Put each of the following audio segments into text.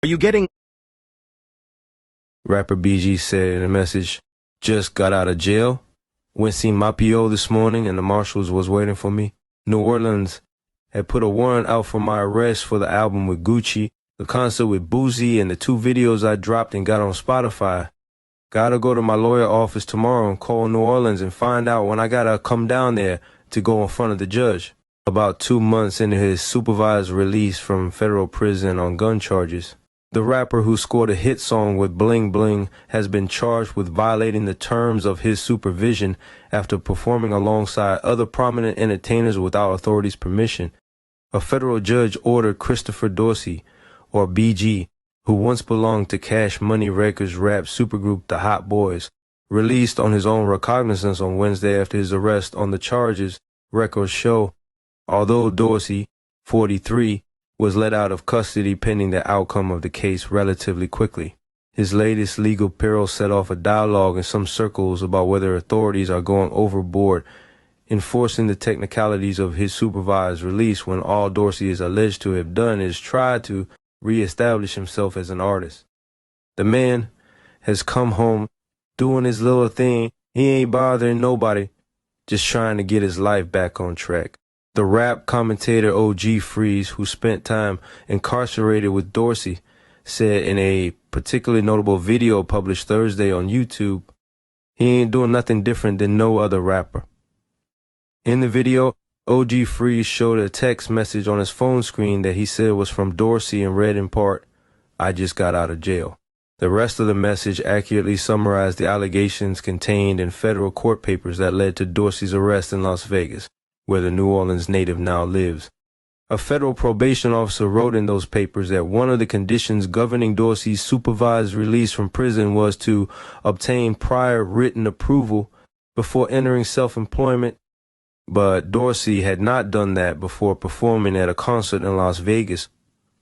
Are you getting... Rapper BG said in a message, "Just got out of jail. Went seen my PO this morning and the marshals was waiting for me. New Orleans had put a warrant out for my arrest for the album with Gucci, the concert with Boozy, and the 2 videos I dropped and got on Spotify. Gotta go to my lawyer office tomorrow and call New Orleans and find out when I gotta come down there to go in front of the judge." About 2 months into his supervised release from federal prison on gun charges, the rapper who scored a hit song with Bling Bling has been charged with violating the terms of his supervision after performing alongside other prominent entertainers without authorities' permission. A federal judge ordered Christopher Dorsey, or BG, who once belonged to Cash Money Records rap supergroup The Hot Boys, released on his own recognizance on Wednesday after his arrest on the charges, records show. Although Dorsey, 43, was let out of custody pending the outcome of the case relatively quickly. His latest legal peril set off a dialogue in some circles about whether authorities are going overboard enforcing the technicalities of his supervised release when all Dorsey is alleged to have done is try to re-establish himself as an artist. The man has come home doing his little thing. He ain't bothering nobody, just trying to get his life back on track. The rap commentator OG Freeze, who spent time incarcerated with Dorsey, said in a particularly notable video published Thursday on YouTube, "He ain't doing nothing different than no other rapper." In the video, OG Freeze showed a text message on his phone screen that he said was from Dorsey and read in part, "I just got out of jail." The rest of the message accurately summarized the allegations contained in federal court papers that led to Dorsey's arrest in Las Vegas, where the New Orleans native now lives. A federal probation officer wrote in those papers that one of the conditions governing Dorsey's supervised release from prison was to obtain prior written approval before entering self-employment, but Dorsey had not done that before performing at a concert in Las Vegas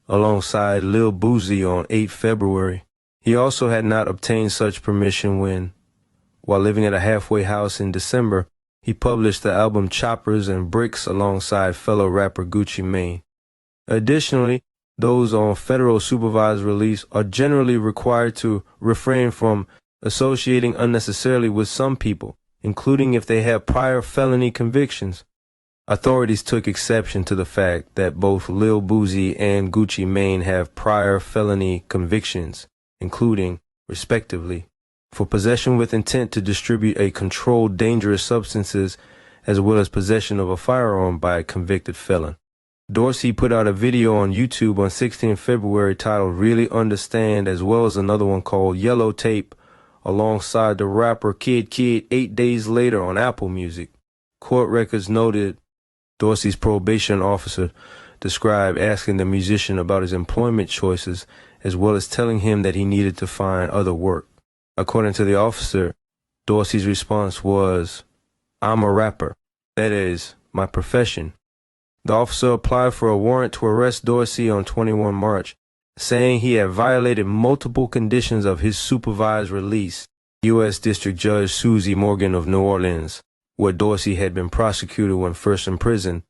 alongside Lil Boozy on 8 February. He also had not obtained such permission when, while living at a halfway house in December, he published the album Choppers and Bricks alongside fellow rapper Gucci Mane. Additionally, those on federal supervised release are generally required to refrain from associating unnecessarily with some people, including if they have prior felony convictions. Authorities took exception to the fact that both Lil Boozy and Gucci Mane have prior felony convictions, including, respectively, for possession with intent to distribute a controlled dangerous substances as well as possession of a firearm by a convicted felon. Dorsey put out a video on YouTube on 16 February titled Really Understand, as well as another one called Yellow Tape alongside the rapper Kid 8 days later on Apple Music. Court records noted Dorsey's probation officer described asking the musician about his employment choices as well as telling him that he needed to find other work. According to the officer, Dorsey's response was, "I'm a rapper. That is my profession." The officer applied for a warrant to arrest Dorsey on 21 March, saying he had violated multiple conditions of his supervised release. U.S. District Judge Susie Morgan of New Orleans, where Dorsey had been prosecuted when first in prison,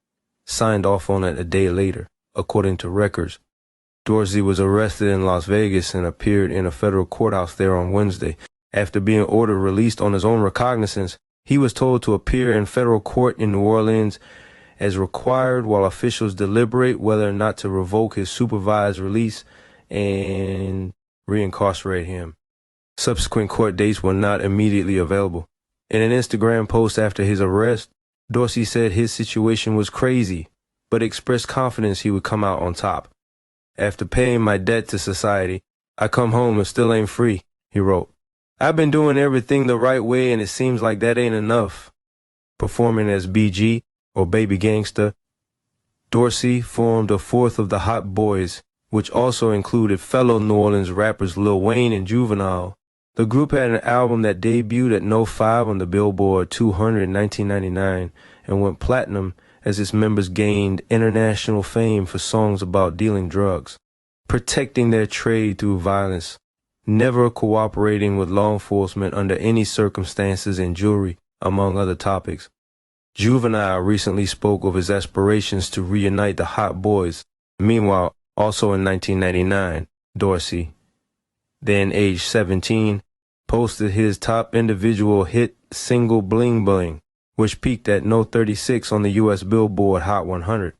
signed off on it a day later, according to records. Dorsey was arrested in Las Vegas and appeared in a federal courthouse there on Wednesday. After being ordered released on his own recognizance, he was told to appear in federal court in New Orleans as required while officials deliberate whether or not to revoke his supervised release and reincarcerate him. Subsequent court dates were not immediately available. In an Instagram post after his arrest, Dorsey said his situation was crazy, but expressed confidence he would come out on top. "After paying my debt to society, I come home and still ain't free," he wrote. "I've been doing everything the right way and it seems like that ain't enough." Performing as BG, or Baby Gangsta, Dorsey formed a fourth of the Hot Boys, which also included fellow New Orleans rappers Lil Wayne and Juvenile. The group had an album that debuted at No. 5 on the Billboard 200 in 1999 and went platinum as its members gained international fame for songs about dealing drugs, protecting their trade through violence, never cooperating with law enforcement under any circumstances, and jewelry, among other topics. Juvenile recently spoke of his aspirations to reunite the Hot Boys. Meanwhile, also in 1999, Dorsey, then age 17, posted his top individual hit single Bling Bling, which peaked at No. 36 on the U.S. Billboard Hot 100.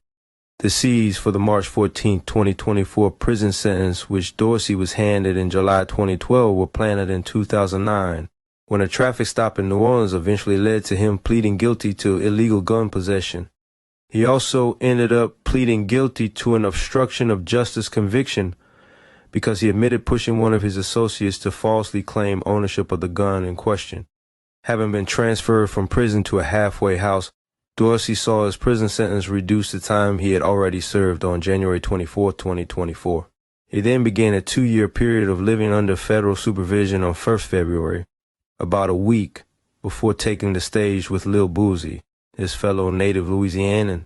The C's for the March 14, 2024 prison sentence, which Dorsey was handed in July 2012, were planted in 2009, when a traffic stop in New Orleans eventually led to him pleading guilty to illegal gun possession. He also ended up pleading guilty to an obstruction of justice conviction because he admitted pushing one of his associates to falsely claim ownership of the gun in question. Having been transferred from prison to a halfway house, Dorsey saw his prison sentence reduced to time he had already served on January 24, 2024. He then began a 2-year period of living under federal supervision on 1st February, about a week before taking the stage with Lil Boosie, his fellow native Louisianan,